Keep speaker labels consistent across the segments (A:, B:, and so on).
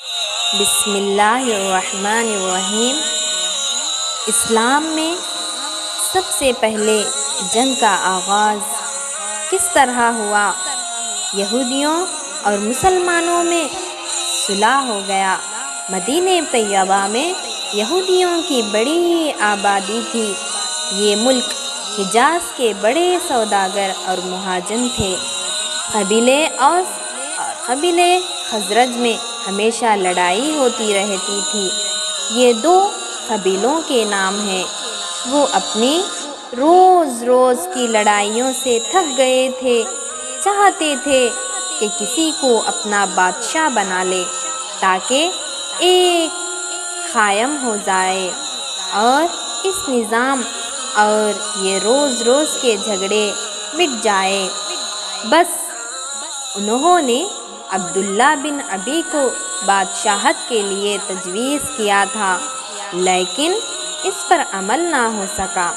A: بسم اللہ الرحمن الرحیم۔ اسلام میں سب سے پہلے جنگ کا آغاز کس طرح ہوا؟ یہودیوں اور مسلمانوں میں صلح ہو گیا۔ مدینہ طیبہ میں یہودیوں کی بڑی آبادی تھی۔ یہ ملک حجاز کے بڑے سوداگر اور مہاجن تھے۔ قبیلے اوس اور قبیلے خزرج میں ہمیشہ لڑائی ہوتی رہتی تھی۔ یہ دو قبیلوں کے نام ہیں۔ وہ اپنی روز روز کی لڑائیوں سے تھک گئے تھے، چاہتے تھے کہ کسی کو اپنا بادشاہ بنا لے تاکہ ایک قائم ہو جائے اور اس نظام اور یہ روز روز کے جھگڑے مٹ جائے۔ بس انہوں نے عبداللہ بن ابی کو بادشاہت کے لیے تجویز کیا تھا، لیکن اس پر عمل نہ ہو سکا۔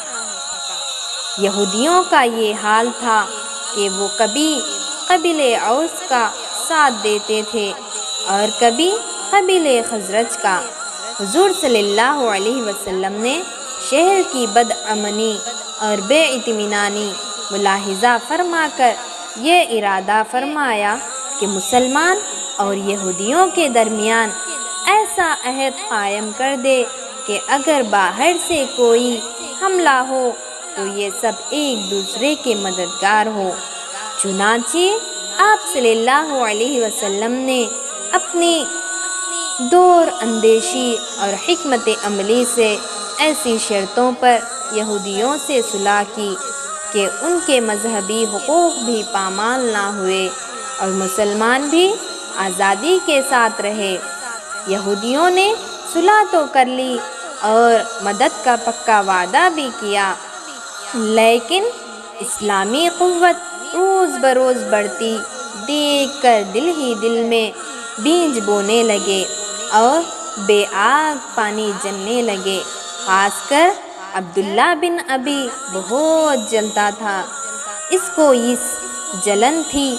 A: یہودیوں کا یہ حال تھا کہ وہ کبھی قبیلے اوس کا ساتھ دیتے تھے اور کبھی قبیلے خزرج کا۔ حضور صلی اللہ علیہ وسلم نے شہر کی بدامنی اور بے اطمینانی ملاحظہ فرما کر یہ ارادہ فرمایا کہ مسلمان اور یہودیوں کے درمیان ایسا عہد قائم کر دے کہ اگر باہر سے کوئی حملہ ہو تو یہ سب ایک دوسرے کے مددگار ہو۔ چنانچہ آپ صلی اللہ علیہ وسلم نے اپنی دور اندیشی اور حکمت عملی سے ایسی شرطوں پر یہودیوں سے صلح کی کہ ان کے مذہبی حقوق بھی پامال نہ ہوئے اور مسلمان بھی آزادی کے ساتھ رہے۔ یہودیوں نے صلح تو کر لی اور مدد کا پکا وعدہ بھی کیا، لیکن اسلامی قوت روز بروز بڑھتی دیکھ کر دل ہی دل میں بیج بونے لگے اور بے آگ پانی جلنے لگے۔ خاص کر عبداللہ بن ابی بہت جلتا تھا۔ اس کو اس جلن تھی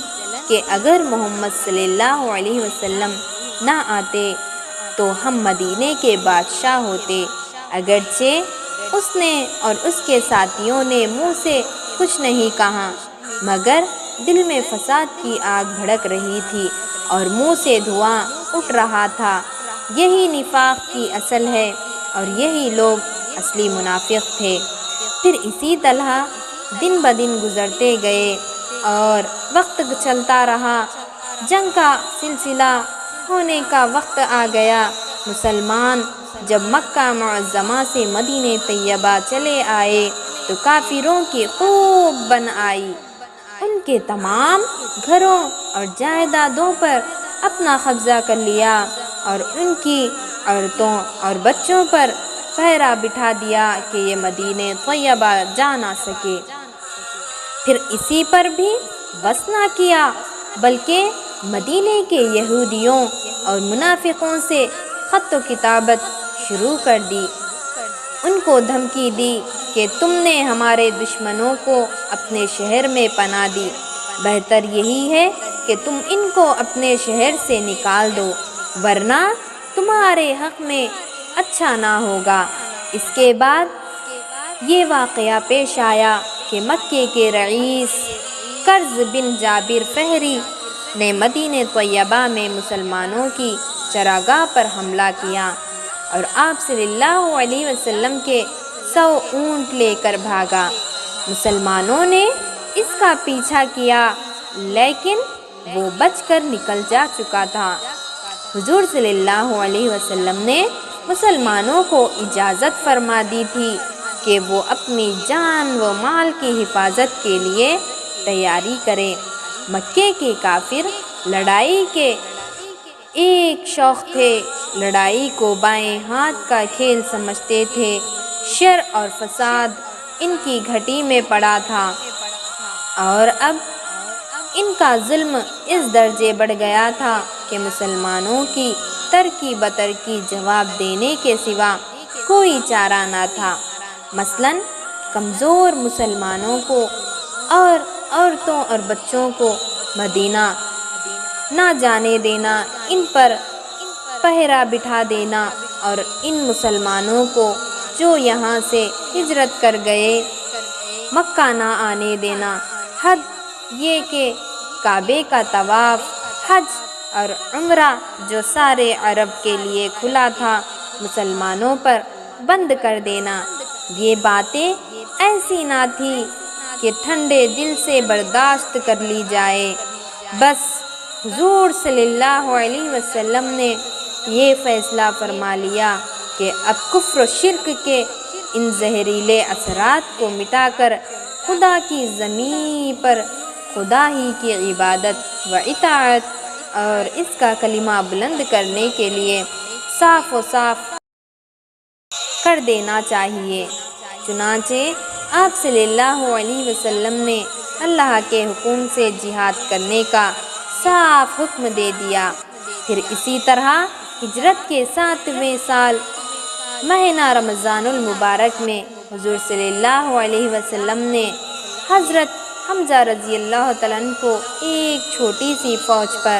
A: کہ اگر محمد صلی اللہ علیہ وسلم نہ آتے تو ہم مدینے کے بادشاہ ہوتے۔ اگرچہ اس نے اور اس کے ساتھیوں نے منہ سے کچھ نہیں کہا، مگر دل میں فساد کی آگ بھڑک رہی تھی اور منہ سے دھواں اٹھ رہا تھا۔ یہی نفاق کی اصل ہے اور یہی لوگ اصلی منافق تھے۔ پھر اسی طرح دن بدن گزرتے گئے اور وقت چلتا رہا۔ جنگ کا سلسلہ ہونے کا وقت آ گیا۔ مسلمان جب مکہ معظمہ سے مدینہ طیبہ چلے آئے تو کافروں کی خوب بن آئی۔ ان کے تمام گھروں اور جائیدادوں پر اپنا قبضہ کر لیا اور ان کی عورتوں اور بچوں پر پہرا بٹھا دیا کہ یہ مدینہ طیبہ جا نہ سکے۔ پھر اسی پر بھی بس نہ کیا بلکہ مدینے کے یہودیوں اور منافقوں سے خط و کتابت شروع کر دی۔ ان کو دھمکی دی کہ تم نے ہمارے دشمنوں کو اپنے شہر میں پناہ دی، بہتر یہی ہے کہ تم ان کو اپنے شہر سے نکال دو، ورنہ تمہارے حق میں اچھا نہ ہوگا۔ اس کے بعد یہ واقعہ پیش آیا کہ مکے کے رئیس کرز بن جابر فہری نے مدینہ طیبہ میں مسلمانوں کی چراگاہ پر حملہ کیا اور آپ صلی اللہ علیہ وسلم کے 100 اونٹ لے کر بھاگا۔ مسلمانوں نے اس کا پیچھا کیا لیکن وہ بچ کر نکل جا چکا تھا۔ حضور صلی اللہ علیہ وسلم نے مسلمانوں کو اجازت فرما دی تھی کہ وہ اپنی جان و مال کی حفاظت کے لیے تیاری کریں۔ مکے کے کافر لڑائی کے ایک شوق تھے، لڑائی کو بائیں ہاتھ کا کھیل سمجھتے تھے۔ شر اور فساد ان کی گھٹی میں پڑا تھا اور اب ان کا ظلم اس درجے بڑھ گیا تھا کہ مسلمانوں کی ترکی بترکی جواب دینے کے سوا کوئی چارہ نہ تھا۔ مثلاً کمزور مسلمانوں کو اور عورتوں اور بچوں کو مدینہ نہ جانے دینا، ان پر پہرا بٹھا دینا اور ان مسلمانوں کو جو یہاں سے ہجرت کر گئے مکہ نہ آنے دینا۔ حد یہ کہ کعبے کا طواف، حج اور عمرہ جو سارے عرب کے لیے کھلا تھا، مسلمانوں پر بند کر دینا۔ یہ باتیں ایسی نہ تھی کہ ٹھنڈے دل سے برداشت کر لی جائے۔ بس حضور صلی اللہ علیہ وسلم نے یہ فیصلہ فرما لیا کہ اب کفر و شرک کے ان زہریلے اثرات کو مٹا کر خدا کی زمین پر خدا ہی کی عبادت و اطاعت اور اس کا کلمہ بلند کرنے کے لیے صاف و صاف کر دینا چاہیے۔ چنانچہ آپ صلی اللہ علیہ وسلم نے اللہ کے حکم سے جہاد کرنے کا صاف حکم دے دیا۔ پھر اسی طرح ہجرت کے 7ویں سال مہینہ رمضان المبارک میں حضور صلی اللہ علیہ وسلم نے حضرت حمزہ رضی اللہ تعالیٰ عنہ کو ایک چھوٹی سی فوج پر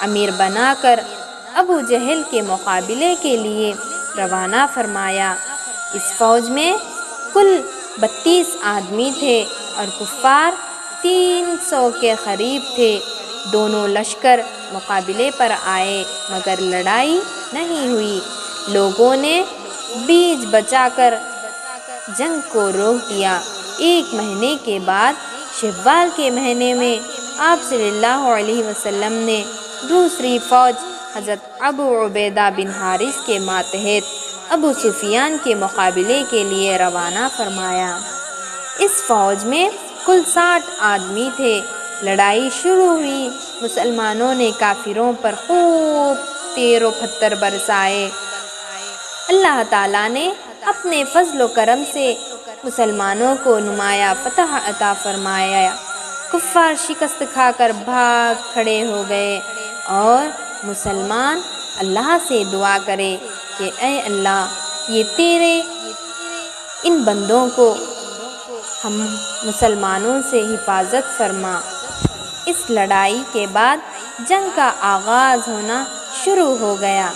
A: امیر بنا کر ابو جہل کے مقابلے کے لیے روانہ فرمایا۔ اس فوج میں کل 32 آدمی تھے اور کفار 300 کے قریب تھے۔ دونوں لشکر مقابلے پر آئے مگر لڑائی نہیں ہوئی۔ لوگوں نے بیج بچا کر جنگ کو روک دیا۔ 1 مہینے کے بعد شوال کے مہینے میں آپ صلی اللہ علیہ وسلم نے دوسری فوج حضرت ابو عبیدہ بن حارث کے ماتحت ابو سفیان کے مقابلے کے لیے روانہ فرمایا۔ اس فوج میں کل 60 آدمی تھے۔ لڑائی شروع ہوئی۔ مسلمانوں نے کافروں پر خوب تیر و پتھر برسائے۔ اللہ تعالیٰ نے اپنے فضل و کرم سے مسلمانوں کو نمایاں فتح عطا فرمایا۔ کفار شکست کھا کر بھاگ کھڑے ہو گئے اور مسلمان اللہ سے دعا کرے کہ اے اللہ، یہ تیرے ان بندوں کو ہم مسلمانوں سے حفاظت فرما۔ اس لڑائی کے بعد جنگ کا آغاز ہونا شروع ہو گیا۔